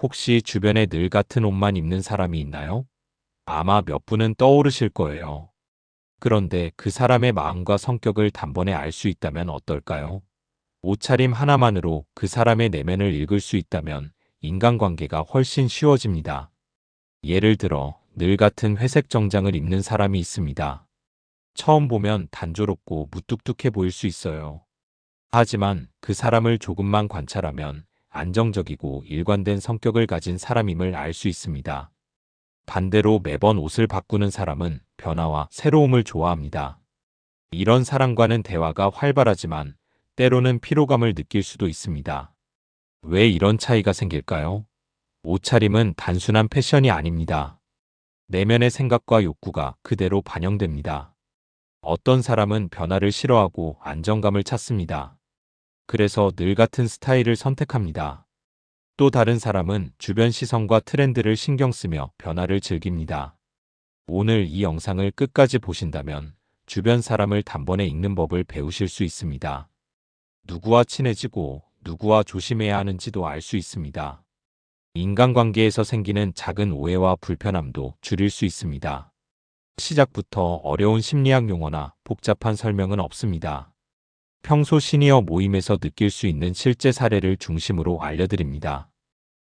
혹시 주변에 늘 같은 옷만 입는 사람이 있나요? 아마 몇 분은 떠오르실 거예요. 그런데 그 사람의 마음과 성격을 단번에 알 수 있다면 어떨까요? 옷차림 하나만으로 그 사람의 내면을 읽을 수 있다면 인간관계가 훨씬 쉬워집니다. 예를 들어 늘 같은 회색 정장을 입는 사람이 있습니다. 처음 보면 단조롭고 무뚝뚝해 보일 수 있어요. 하지만 그 사람을 조금만 관찰하면 안정적이고 일관된 성격을 가진 사람임을 알 수 있습니다. 반대로 매번 옷을 바꾸는 사람은 변화와 새로움을 좋아합니다. 이런 사람과는 대화가 활발하지만 때로는 피로감을 느낄 수도 있습니다. 왜 이런 차이가 생길까요? 옷차림은 단순한 패션이 아닙니다. 내면의 생각과 욕구가 그대로 반영됩니다. 어떤 사람은 변화를 싫어하고 안정감을 찾습니다. 그래서 늘 같은 스타일을 선택합니다. 또 다른 사람은 주변 시선과 트렌드를 신경 쓰며 변화를 즐깁니다. 오늘 이 영상을 끝까지 보신다면 주변 사람을 단번에 읽는 법을 배우실 수 있습니다. 누구와 친해지고 누구와 조심해야 하는지도 알 수 있습니다. 인간관계에서 생기는 작은 오해와 불편함도 줄일 수 있습니다. 시작부터 어려운 심리학 용어나 복잡한 설명은 없습니다. 평소 시니어 모임에서 느낄 수 있는 실제 사례를 중심으로 알려드립니다.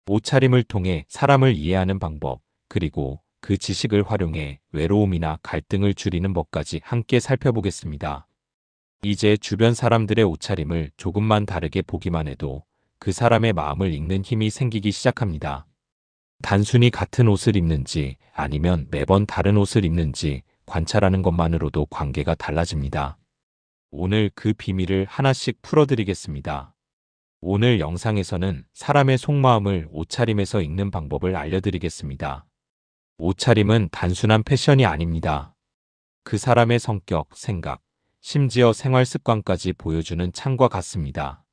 옷차림을 통해 사람을 이해하는 방법, 그리고 그 지식을 활용해 외로움이나 갈등을 줄이는 법까지 함께 살펴보겠습니다. 이제 주변 사람들의 옷차림을 조금만 다르게 보기만 해도 그 사람의 마음을 읽는 힘이 생기기 시작합니다. 단순히 같은 옷을 입는지 아니면 매번 다른 옷을 입는지 관찰하는 것만으로도 관계가 달라집니다. 오늘 그 비밀을 하나씩 풀어드리겠습니다. 오늘 영상에서는 사람의 속마음을 옷차림에서 읽는 방법을 알려드리겠습니다. 옷차림은 단순한 패션이 아닙니다. 그 사람의 성격, 생각, 심지어 생활 습관까지 보여주는 창과 같습니다.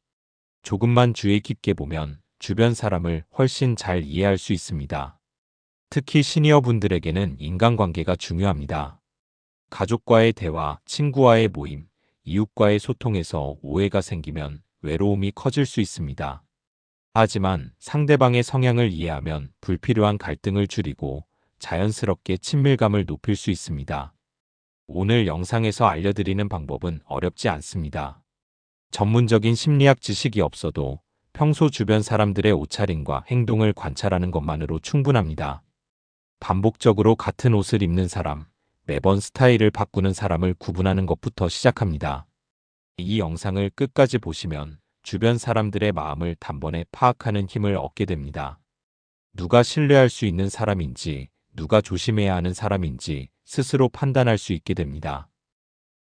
조금만 주의 깊게 보면 주변 사람을 훨씬 잘 이해할 수 있습니다. 특히 시니어분들에게는 인간관계가 중요합니다. 가족과의 대화, 친구와의 모임, 이웃과의 소통에서 오해가 생기면 외로움이 커질 수 있습니다. 하지만 상대방의 성향을 이해하면 불필요한 갈등을 줄이고 자연스럽게 친밀감을 높일 수 있습니다. 오늘 영상에서 알려드리는 방법은 어렵지 않습니다. 전문적인 심리학 지식이 없어도 평소 주변 사람들의 옷차림과 행동을 관찰하는 것만으로 충분합니다. 반복적으로 같은 옷을 입는 사람, 매번 스타일을 바꾸는 사람을 구분하는 것부터 시작합니다. 이 영상을 끝까지 보시면 주변 사람들의 마음을 단번에 파악하는 힘을 얻게 됩니다. 누가 신뢰할 수 있는 사람인지, 누가 조심해야 하는 사람인지 스스로 판단할 수 있게 됩니다.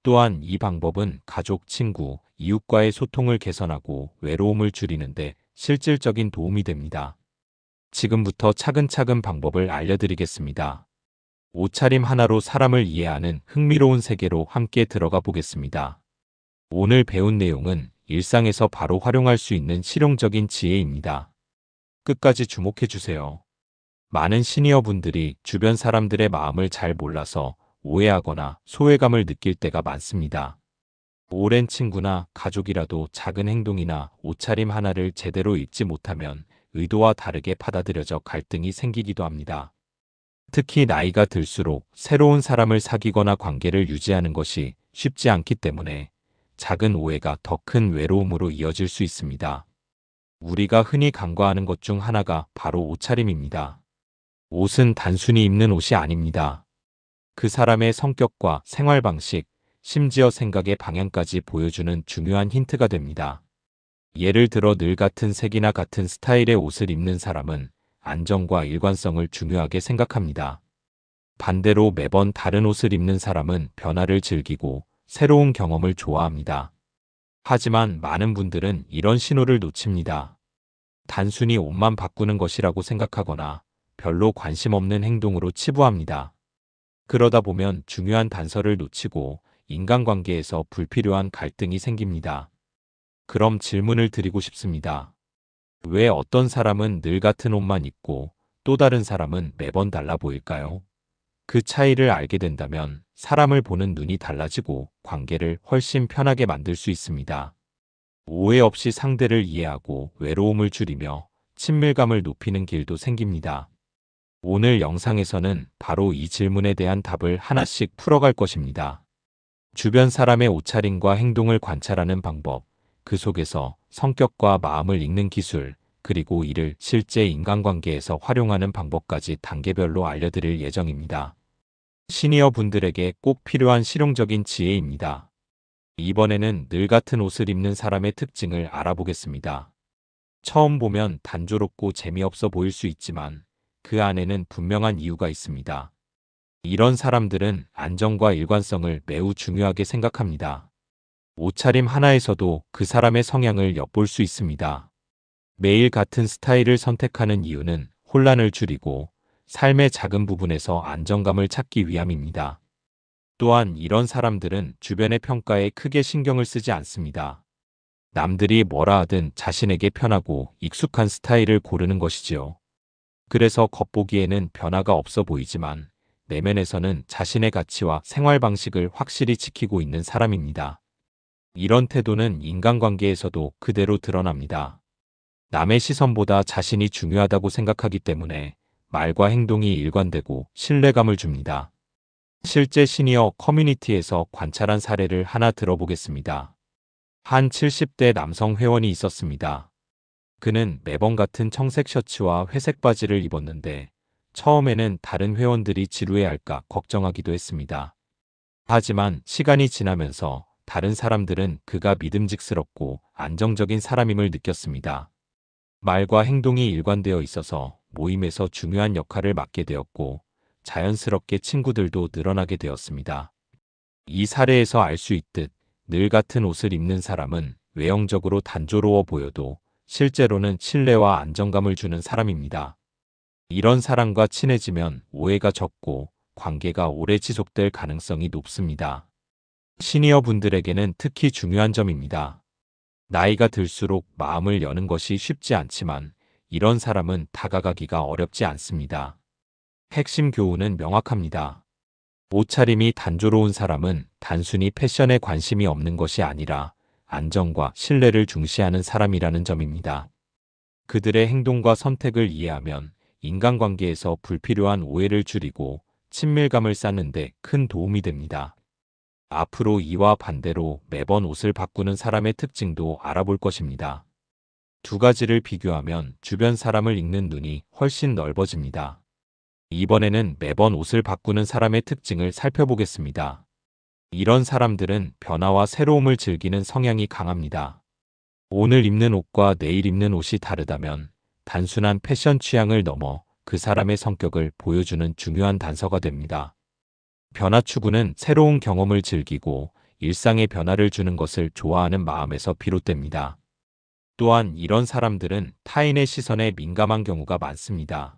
또한 이 방법은 가족, 친구, 이웃과의 소통을 개선하고 외로움을 줄이는데 실질적인 도움이 됩니다. 지금부터 차근차근 방법을 알려드리겠습니다. 옷차림 하나로 사람을 이해하는 흥미로운 세계로 함께 들어가 보겠습니다. 오늘 배운 내용은 일상에서 바로 활용할 수 있는 실용적인 지혜입니다. 끝까지 주목해 주세요. 많은 시니어분들이 주변 사람들의 마음을 잘 몰라서 오해하거나 소외감을 느낄 때가 많습니다. 오랜 친구나 가족이라도 작은 행동이나 옷차림 하나를 제대로 읽지 못하면 의도와 다르게 받아들여져 갈등이 생기기도 합니다. 특히 나이가 들수록 새로운 사람을 사귀거나 관계를 유지하는 것이 쉽지 않기 때문에 작은 오해가 더 큰 외로움으로 이어질 수 있습니다. 우리가 흔히 간과하는 것 중 하나가 바로 옷차림입니다. 옷은 단순히 입는 옷이 아닙니다. 그 사람의 성격과 생활 방식, 심지어 생각의 방향까지 보여주는 중요한 힌트가 됩니다. 예를 들어 늘 같은 색이나 같은 스타일의 옷을 입는 사람은 안정과 일관성을 중요하게 생각합니다. 반대로 매번 다른 옷을 입는 사람은 변화를 즐기고 새로운 경험을 좋아합니다. 하지만 많은 분들은 이런 신호를 놓칩니다. 단순히 옷만 바꾸는 것이라고 생각하거나 별로 관심 없는 행동으로 치부합니다. 그러다 보면 중요한 단서를 놓치고 인간관계에서 불필요한 갈등이 생깁니다. 그럼 질문을 드리고 싶습니다. 왜 어떤 사람은 늘 같은 옷만 입고 또 다른 사람은 매번 달라 보일까요? 그 차이를 알게 된다면 사람을 보는 눈이 달라지고 관계를 훨씬 편하게 만들 수 있습니다. 오해 없이 상대를 이해하고 외로움을 줄이며 친밀감을 높이는 길도 생깁니다. 오늘 영상에서는 바로 이 질문에 대한 답을 하나씩 풀어갈 것입니다. 주변 사람의 옷차림과 행동을 관찰하는 방법, 그 속에서 성격과 마음을 읽는 기술, 그리고 이를 실제 인간관계에서 활용하는 방법까지 단계별로 알려드릴 예정입니다. 시니어 분들에게 꼭 필요한 실용적인 지혜입니다. 이번에는 늘 같은 옷을 입는 사람의 특징을 알아보겠습니다. 처음 보면 단조롭고 재미없어 보일 수 있지만 그 안에는 분명한 이유가 있습니다. 이런 사람들은 안정과 일관성을 매우 중요하게 생각합니다. 옷차림 하나에서도 그 사람의 성향을 엿볼 수 있습니다. 매일 같은 스타일을 선택하는 이유는 혼란을 줄이고 삶의 작은 부분에서 안정감을 찾기 위함입니다. 또한 이런 사람들은 주변의 평가에 크게 신경을 쓰지 않습니다. 남들이 뭐라 하든 자신에게 편하고 익숙한 스타일을 고르는 것이지요. 그래서 겉보기에는 변화가 없어 보이지만 내면에서는 자신의 가치와 생활 방식을 확실히 지키고 있는 사람입니다. 이런 태도는 인간관계에서도 그대로 드러납니다. 남의 시선보다 자신이 중요하다고 생각하기 때문에 말과 행동이 일관되고 신뢰감을 줍니다. 실제 시니어 커뮤니티에서 관찰한 사례를 하나 들어보겠습니다. 한 70대 남성 회원이 있었습니다. 그는 매번 같은 청색 셔츠와 회색 바지를 입었는데 처음에는 다른 회원들이 지루해할까 걱정하기도 했습니다. 하지만 시간이 지나면서 다른 사람들은 그가 믿음직스럽고 안정적인 사람임을 느꼈습니다. 말과 행동이 일관되어 있어서 모임에서 중요한 역할을 맡게 되었고 자연스럽게 친구들도 늘어나게 되었습니다. 이 사례에서 알 수 있듯 늘 같은 옷을 입는 사람은 외형적으로 단조로워 보여도 실제로는 신뢰와 안정감을 주는 사람입니다. 이런 사람과 친해지면 오해가 적고 관계가 오래 지속될 가능성이 높습니다. 시니어 분들에게는 특히 중요한 점입니다. 나이가 들수록 마음을 여는 것이 쉽지 않지만 이런 사람은 다가가기가 어렵지 않습니다. 핵심 교훈은 명확합니다. 옷차림이 단조로운 사람은 단순히 패션에 관심이 없는 것이 아니라 안정과 신뢰를 중시하는 사람이라는 점입니다. 그들의 행동과 선택을 이해하면 인간관계에서 불필요한 오해를 줄이고 친밀감을 쌓는 데 큰 도움이 됩니다. 앞으로 이와 반대로 매번 옷을 바꾸는 사람의 특징도 알아볼 것입니다. 두 가지를 비교하면 주변 사람을 읽는 눈이 훨씬 넓어집니다. 이번에는 매번 옷을 바꾸는 사람의 특징을 살펴보겠습니다. 이런 사람들은 변화와 새로움을 즐기는 성향이 강합니다. 오늘 입는 옷과 내일 입는 옷이 다르다면 단순한 패션 취향을 넘어 그 사람의 성격을 보여주는 중요한 단서가 됩니다. 변화 추구는 새로운 경험을 즐기고 일상의 변화를 주는 것을 좋아하는 마음에서 비롯됩니다. 또한 이런 사람들은 타인의 시선에 민감한 경우가 많습니다.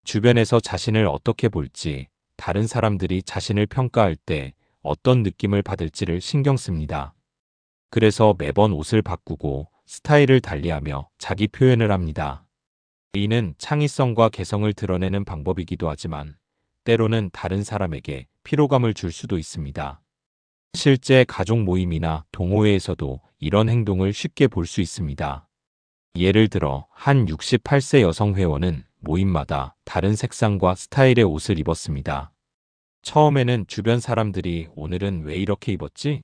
주변에서 자신을 어떻게 볼지, 다른 사람들이 자신을 평가할 때 어떤 느낌을 받을지를 신경 씁니다. 그래서 매번 옷을 바꾸고 스타일을 달리하며 자기 표현을 합니다. 이는 창의성과 개성을 드러내는 방법이기도 하지만 때로는 다른 사람에게 피로감을 줄 수도 있습니다. 실제 가족 모임이나 동호회에서도 이런 행동을 쉽게 볼 수 있습니다. 예를 들어 한 68세 여성 회원은 모임마다 다른 색상과 스타일의 옷을 입었습니다. 처음에는 주변 사람들이 오늘은 왜 이렇게 입었지?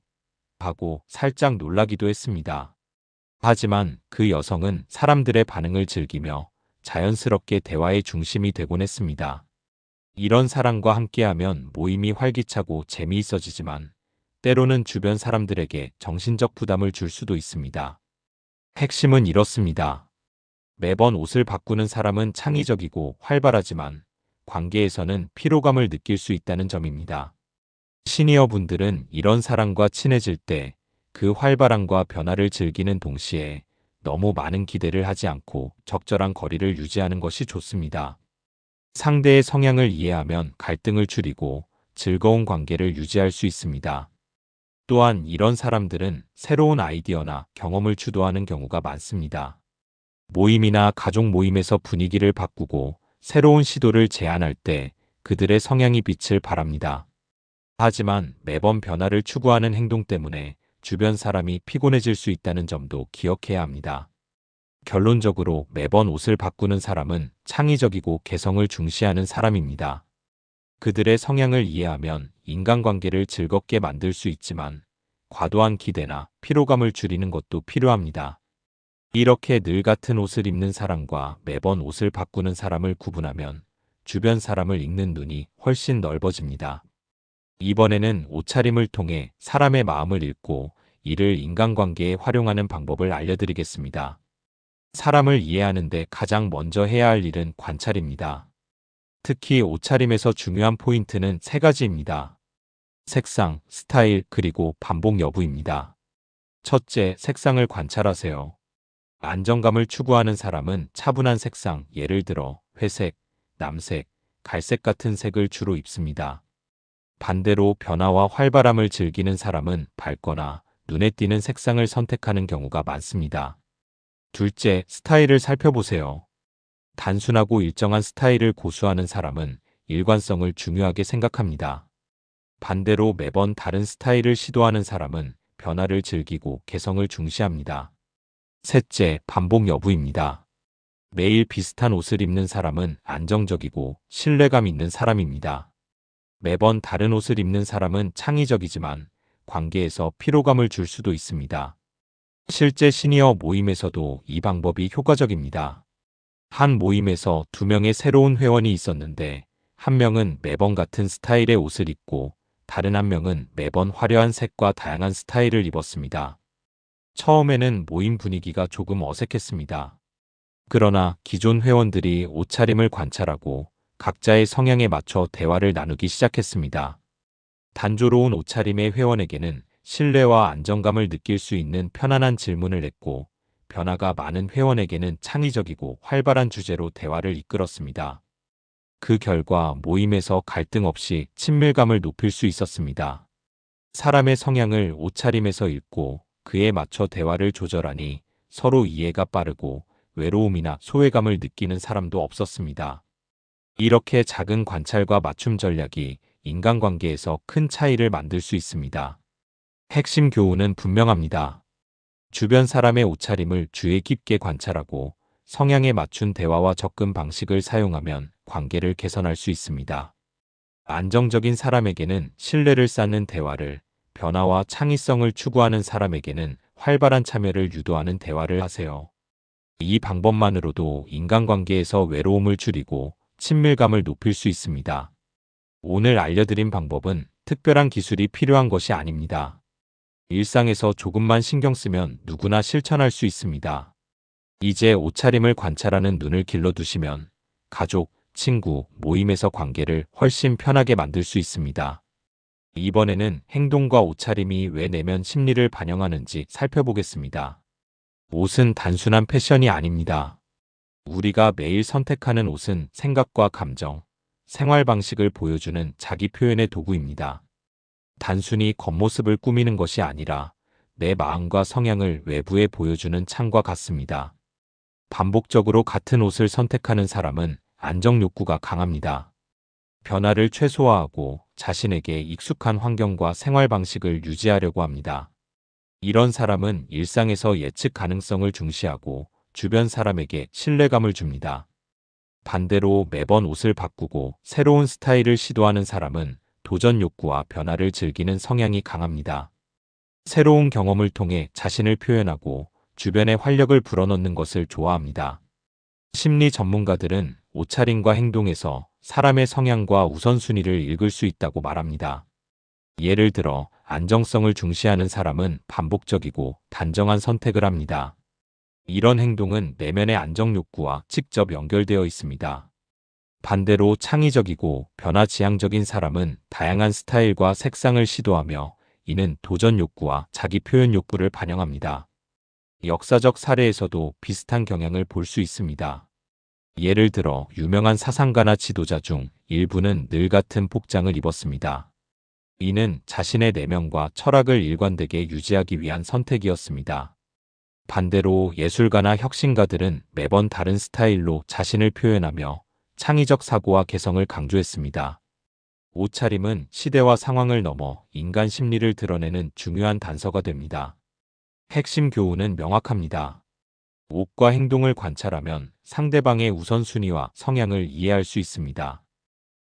하고 살짝 놀라기도 했습니다. 하지만 그 여성은 사람들의 반응을 즐기며 자연스럽게 대화의 중심이 되곤 했습니다. 이런 사람과 함께하면 모임이 활기차고 재미있어지지만 때로는 주변 사람들에게 정신적 부담을 줄 수도 있습니다. 핵심은 이렇습니다. 매번 옷을 바꾸는 사람은 창의적이고 활발하지만 관계에서는 피로감을 느낄 수 있다는 점입니다. 시니어 분들은 이런 사람과 친해질 때 그 활발함과 변화를 즐기는 동시에 너무 많은 기대를 하지 않고 적절한 거리를 유지하는 것이 좋습니다. 상대의 성향을 이해하면 갈등을 줄이고 즐거운 관계를 유지할 수 있습니다. 또한 이런 사람들은 새로운 아이디어나 경험을 주도하는 경우가 많습니다. 모임이나 가족 모임에서 분위기를 바꾸고 새로운 시도를 제안할 때 그들의 성향이 빛을 발합니다. 하지만 매번 변화를 추구하는 행동 때문에 주변 사람이 피곤해질 수 있다는 점도 기억해야 합니다. 결론적으로 매번 옷을 바꾸는 사람은 창의적이고 개성을 중시하는 사람입니다. 그들의 성향을 이해하면 인간관계를 즐겁게 만들 수 있지만 과도한 기대나 피로감을 줄이는 것도 필요합니다. 이렇게 늘 같은 옷을 입는 사람과 매번 옷을 바꾸는 사람을 구분하면 주변 사람을 읽는 눈이 훨씬 넓어집니다. 이번에는 옷차림을 통해 사람의 마음을 읽고 이를 인간관계에 활용하는 방법을 알려드리겠습니다. 사람을 이해하는 데 가장 먼저 해야 할 일은 관찰입니다. 특히 옷차림에서 중요한 포인트는 세 가지입니다. 색상, 스타일, 그리고 반복 여부입니다. 첫째, 색상을 관찰하세요. 안정감을 추구하는 사람은 차분한 색상, 예를 들어 회색, 남색, 갈색 같은 색을 주로 입습니다. 반대로 변화와 활발함을 즐기는 사람은 밝거나 눈에 띄는 색상을 선택하는 경우가 많습니다. 둘째, 스타일을 살펴보세요. 단순하고 일정한 스타일을 고수하는 사람은 일관성을 중요하게 생각합니다. 반대로 매번 다른 스타일을 시도하는 사람은 변화를 즐기고 개성을 중시합니다. 셋째, 반복 여부입니다. 매일 비슷한 옷을 입는 사람은 안정적이고 신뢰감 있는 사람입니다. 매번 다른 옷을 입는 사람은 창의적이지만 관계에서 피로감을 줄 수도 있습니다. 실제 시니어 모임에서도 이 방법이 효과적입니다. 한 모임에서 2명의 새로운 회원이 있었는데 한 명은 매번 같은 스타일의 옷을 입고 다른 한 명은 매번 화려한 색과 다양한 스타일을 입었습니다. 처음에는 모임 분위기가 조금 어색했습니다. 그러나 기존 회원들이 옷차림을 관찰하고 각자의 성향에 맞춰 대화를 나누기 시작했습니다. 단조로운 옷차림의 회원에게는 신뢰와 안정감을 느낄 수 있는 편안한 질문을 했고, 변화가 많은 회원에게는 창의적이고 활발한 주제로 대화를 이끌었습니다. 그 결과 모임에서 갈등 없이 친밀감을 높일 수 있었습니다. 사람의 성향을 옷차림에서 읽고 그에 맞춰 대화를 조절하니 서로 이해가 빠르고 외로움이나 소외감을 느끼는 사람도 없었습니다. 이렇게 작은 관찰과 맞춤 전략이 인간관계에서 큰 차이를 만들 수 있습니다. 핵심 교훈은 분명합니다. 주변 사람의 옷차림을 주의 깊게 관찰하고 성향에 맞춘 대화와 접근 방식을 사용하면 관계를 개선할 수 있습니다. 안정적인 사람에게는 신뢰를 쌓는 대화를, 변화와 창의성을 추구하는 사람에게는 활발한 참여를 유도하는 대화를 하세요. 이 방법만으로도 인간관계에서 외로움을 줄이고 친밀감을 높일 수 있습니다. 오늘 알려드린 방법은 특별한 기술이 필요한 것이 아닙니다. 일상에서 조금만 신경 쓰면 누구나 실천할 수 있습니다. 이제 옷차림을 관찰하는 눈을 길러두시면 가족, 친구, 모임에서 관계를 훨씬 편하게 만들 수 있습니다. 이번에는 행동과 옷차림이 왜 내면 심리를 반영하는지 살펴보겠습니다. 옷은 단순한 패션이 아닙니다. 우리가 매일 선택하는 옷은 생각과 감정, 생활 방식을 보여주는 자기 표현의 도구입니다. 단순히 겉모습을 꾸미는 것이 아니라 내 마음과 성향을 외부에 보여주는 창과 같습니다. 반복적으로 같은 옷을 선택하는 사람은 안정 욕구가 강합니다. 변화를 최소화하고 자신에게 익숙한 환경과 생활 방식을 유지하려고 합니다. 이런 사람은 일상에서 예측 가능성을 중시하고 주변 사람에게 신뢰감을 줍니다. 반대로 매번 옷을 바꾸고 새로운 스타일을 시도하는 사람은 도전 욕구와 변화를 즐기는 성향이 강합니다. 새로운 경험을 통해 자신을 표현하고 주변에 활력을 불어넣는 것을 좋아합니다. 심리 전문가들은 옷차림과 행동에서 사람의 성향과 우선순위를 읽을 수 있다고 말합니다. 예를 들어 안정성을 중시하는 사람은 반복적이고 단정한 선택을 합니다. 이런 행동은 내면의 안정 욕구와 직접 연결되어 있습니다. 반대로 창의적이고 변화지향적인 사람은 다양한 스타일과 색상을 시도하며 이는 도전 욕구와 자기 표현 욕구를 반영합니다. 역사적 사례에서도 비슷한 경향을 볼 수 있습니다. 예를 들어 유명한 사상가나 지도자 중 일부는 늘 같은 복장을 입었습니다. 이는 자신의 내면과 철학을 일관되게 유지하기 위한 선택이었습니다. 반대로 예술가나 혁신가들은 매번 다른 스타일로 자신을 표현하며 창의적 사고와 개성을 강조했습니다. 옷차림은 시대와 상황을 넘어 인간 심리를 드러내는 중요한 단서가 됩니다. 핵심 교훈은 명확합니다. 옷과 행동을 관찰하면 상대방의 우선순위와 성향을 이해할 수 있습니다.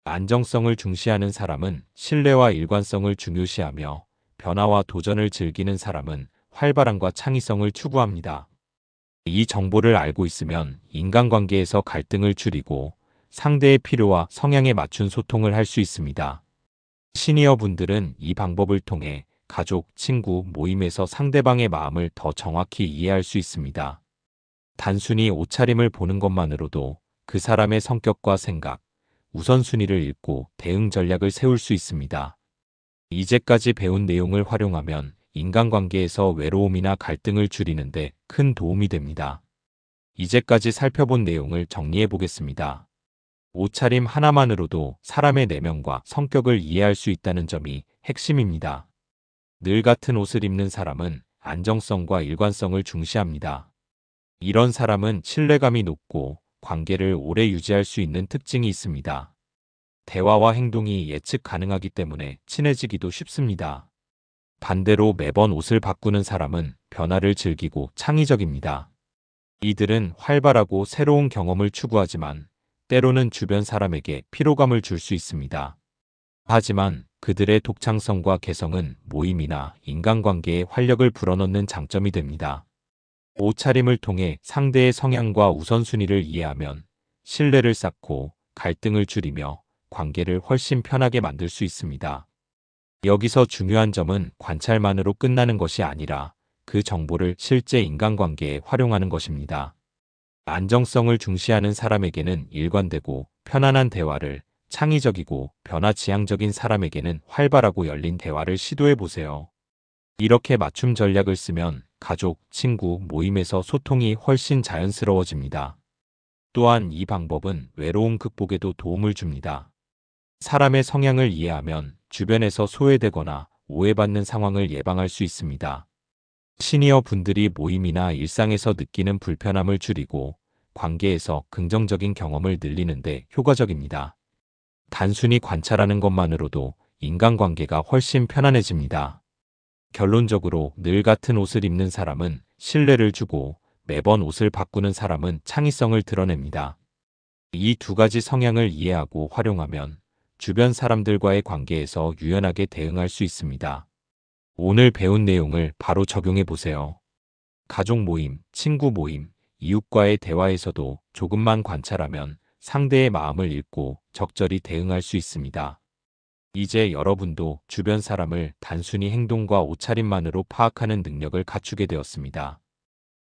안정성을 중시하는 사람은 신뢰와 일관성을 중요시하며 변화와 도전을 즐기는 사람은 활발함과 창의성을 추구합니다. 이 정보를 알고 있으면 인간관계에서 갈등을 줄이고 상대의 필요와 성향에 맞춘 소통을 할 수 있습니다. 시니어 분들은 이 방법을 통해 가족, 친구, 모임에서 상대방의 마음을 더 정확히 이해할 수 있습니다. 단순히 옷차림을 보는 것만으로도 그 사람의 성격과 생각, 우선순위를 읽고 대응 전략을 세울 수 있습니다. 이제까지 배운 내용을 활용하면 인간관계에서 외로움이나 갈등을 줄이는데 큰 도움이 됩니다. 이제까지 살펴본 내용을 정리해 보겠습니다. 옷차림 하나만으로도 사람의 내면과 성격을 이해할 수 있다는 점이 핵심입니다. 늘 같은 옷을 입는 사람은 안정성과 일관성을 중시합니다. 이런 사람은 신뢰감이 높고 관계를 오래 유지할 수 있는 특징이 있습니다. 대화와 행동이 예측 가능하기 때문에 친해지기도 쉽습니다. 반대로 매번 옷을 바꾸는 사람은 변화를 즐기고 창의적입니다. 이들은 활발하고 새로운 경험을 추구하지만 때로는 주변 사람에게 피로감을 줄 수 있습니다. 하지만 그들의 독창성과 개성은 모임이나 인간관계에 활력을 불어넣는 장점이 됩니다. 옷차림을 통해 상대의 성향과 우선순위를 이해하면 신뢰를 쌓고 갈등을 줄이며 관계를 훨씬 편하게 만들 수 있습니다. 여기서 중요한 점은 관찰만으로 끝나는 것이 아니라 그 정보를 실제 인간관계에 활용하는 것입니다. 안정성을 중시하는 사람에게는 일관되고 편안한 대화를, 창의적이고 변화지향적인 사람에게는 활발하고 열린 대화를 시도해 보세요. 이렇게 맞춤 전략을 쓰면 가족, 친구, 모임에서 소통이 훨씬 자연스러워집니다. 또한 이 방법은 외로움 극복에도 도움을 줍니다. 사람의 성향을 이해하면 주변에서 소외되거나 오해받는 상황을 예방할 수 있습니다. 시니어 분들이 모임이나 일상에서 느끼는 불편함을 줄이고 관계에서 긍정적인 경험을 늘리는데 효과적입니다. 단순히 관찰하는 것만으로도 인간관계가 훨씬 편안해집니다. 결론적으로 늘 같은 옷을 입는 사람은 신뢰를 주고 매번 옷을 바꾸는 사람은 창의성을 드러냅니다. 이 두 가지 성향을 이해하고 활용하면 주변 사람들과의 관계에서 유연하게 대응할 수 있습니다. 오늘 배운 내용을 바로 적용해 보세요. 가족 모임, 친구 모임, 이웃과의 대화에서도 조금만 관찰하면 상대의 마음을 읽고 적절히 대응할 수 있습니다. 이제 여러분도 주변 사람을 단순히 행동과 옷차림만으로 파악하는 능력을 갖추게 되었습니다.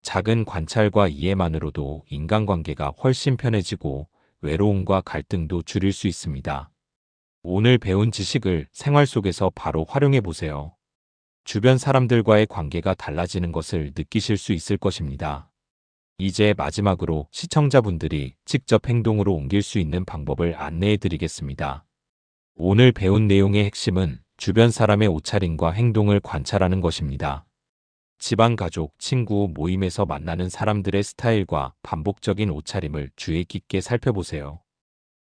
작은 관찰과 이해만으로도 인간관계가 훨씬 편해지고 외로움과 갈등도 줄일 수 있습니다. 오늘 배운 지식을 생활 속에서 바로 활용해 보세요. 주변 사람들과의 관계가 달라지는 것을 느끼실 수 있을 것입니다. 이제 마지막으로 시청자분들이 직접 행동으로 옮길 수 있는 방법을 안내해 드리겠습니다. 오늘 배운 내용의 핵심은 주변 사람의 옷차림과 행동을 관찰하는 것입니다. 집안 가족, 친구, 모임에서 만나는 사람들의 스타일과 반복적인 옷차림을 주의 깊게 살펴보세요.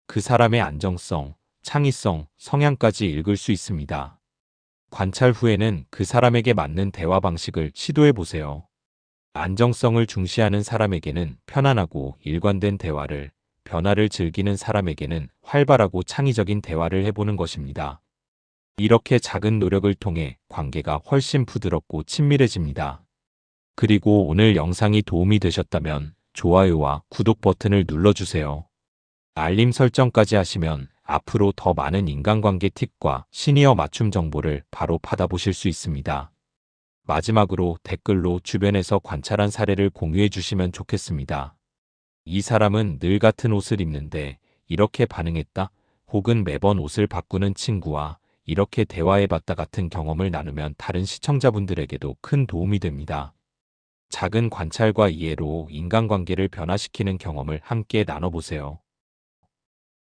그 사람의 안정성, 창의성, 성향까지 읽을 수 있습니다. 관찰 후에는 그 사람에게 맞는 대화 방식을 시도해 보세요. 안정성을 중시하는 사람에게는 편안하고 일관된 대화를, 변화를 즐기는 사람에게는 활발하고 창의적인 대화를 해보는 것입니다. 이렇게 작은 노력을 통해 관계가 훨씬 부드럽고 친밀해집니다. 그리고 오늘 영상이 도움이 되셨다면 좋아요와 구독 버튼을 눌러주세요. 알림 설정까지 하시면 앞으로 더 많은 인간관계 팁과 시니어 맞춤 정보를 바로 받아보실 수 있습니다. 마지막으로 댓글로 주변에서 관찰한 사례를 공유해 주시면 좋겠습니다. 이 사람은 늘 같은 옷을 입는데 이렇게 반응했다, 혹은 매번 옷을 바꾸는 친구와 이렇게 대화해봤다 같은 경험을 나누면 다른 시청자분들에게도 큰 도움이 됩니다. 작은 관찰과 이해로 인간관계를 변화시키는 경험을 함께 나눠보세요.